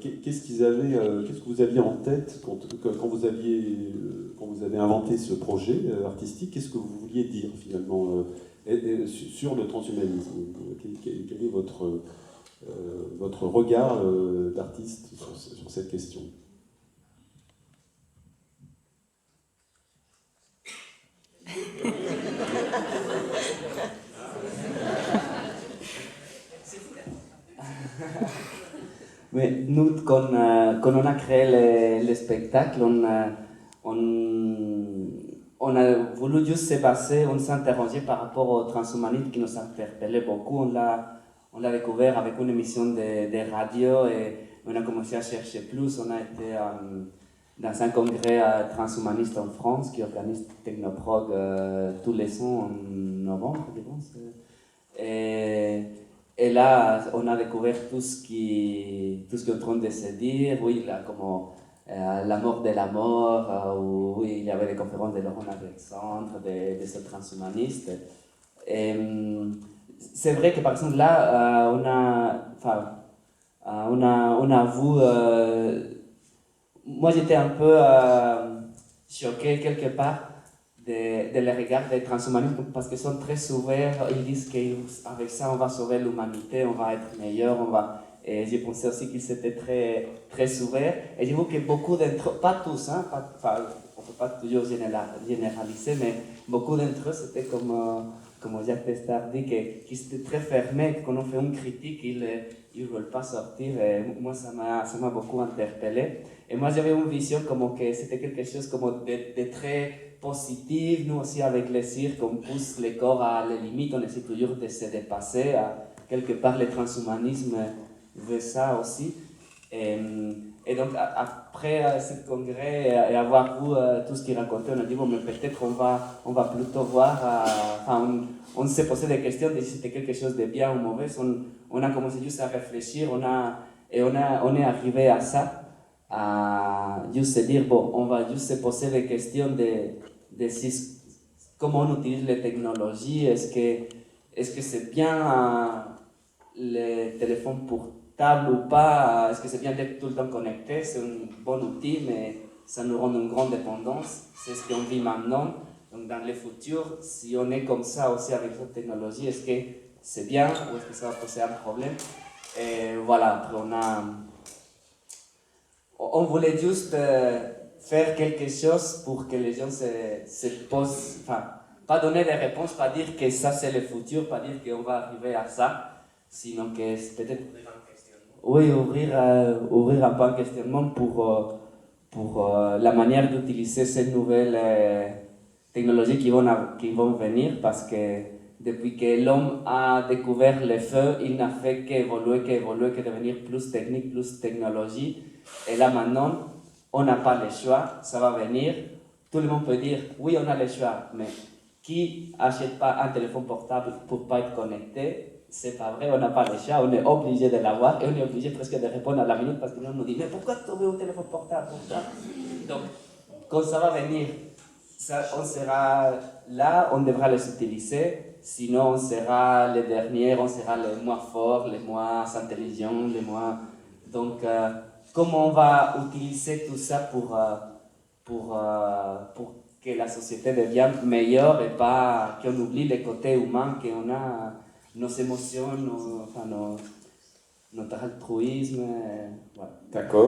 qu'est-ce que vous aviez en tête quand vous avez inventé ce projet artistique? Qu'est-ce que vous vouliez dire finalement sur le transhumanisme? Quel est votre regard d'artiste sur cette question? Mais nous, quand on a créé le spectacle, on a voulu juste se baser, on s'est interrogé par rapport au transhumanisme qui nous interpellait beaucoup. On l'a découvert avec une émission de radio et on a commencé à chercher plus. On a été dans un congrès transhumaniste en France qui organise Technoprog tous les ans en novembre, je pense. Et là, on a découvert tout ce qui est en train de se dire. Oui, là, comme la mort de la mort, oui, il y avait des conférences de Laurent Alexandre, de ce transhumaniste. Et c'est vrai que par exemple là, on a vu. Moi, j'étais un peu choqué quelque part de les regards des transhumanistes parce qu'ils sont très ouverts. Ils disent qu'avec ça, on va sauver l'humanité, on va être meilleur, Et j'ai pensé aussi qu'ils étaient très, très ouverts. Et j'ai vu que beaucoup d'entre eux, pas tous, hein, on ne peut pas toujours généraliser, mais beaucoup d'entre eux, c'était comme Jacques Testard dit, qu'ils étaient très fermés, que quand on fait une critique, ils ne veulent pas sortir. Et moi, ça m'a beaucoup interpellé. Et moi, j'avais une vision comme que c'était quelque chose comme de très positif. Nous aussi, avec les cirques, on pousse les corps à les limites, on essaie toujours de se dépasser. Quelque part, le transhumanisme veut ça aussi. Et donc, après ce congrès et avoir vu tout ce qu'il racontait, on a dit, bon, mais peut-être on va plutôt voir, on s'est posé des questions de si c'était quelque chose de bien ou mauvais. On a commencé juste à réfléchir, on est arrivé à ça, à juste se dire, bon, on va juste se poser des questions de comment on utilise les technologies, est-ce que c'est bien les téléphones portables ou pas, est-ce que c'est bien d'être tout le temps connecté, c'est un bon outil, mais ça nous rend une grande dépendance, c'est ce qu'on vit maintenant. Donc dans le futur, si on est comme ça aussi avec cette technologie, est-ce que c'est bien ou est-ce que ça va poser un problème? Et voilà, après on voulait juste faire quelque chose pour que les gens se posent, pas donner des réponses, pas dire que ça c'est le futur, pas dire qu'on va arriver à ça, sinon que c'est peut-être ouvrir un questionnement. Oui, ouvrir un peu un questionnement pour la manière d'utiliser ces nouvelles technologies qui vont venir, parce que depuis que l'homme a découvert le feu, il n'a fait qu'évoluer, que devenir plus technique, plus technologie. Et là maintenant, on n'a pas le choix, ça va venir. Tout le monde peut dire, oui, on a le choix, mais qui n'achète pas un téléphone portable pour ne pas être connecté? C'est pas vrai, on n'a pas le choix, on est obligé de l'avoir et on est obligé presque de répondre à la minute parce que nous nous dit, mais pourquoi tu veux un téléphone portable? Donc, quand ça va venir, on sera là, on devra les utiliser, sinon on sera les derniers, on sera les moins forts, les moins intelligents, les moins... Donc, comment on va utiliser tout ça pour que la société devienne meilleure et pas qu'on oublie les côtés humains, qu'on a nos émotions, notre altruisme, voilà.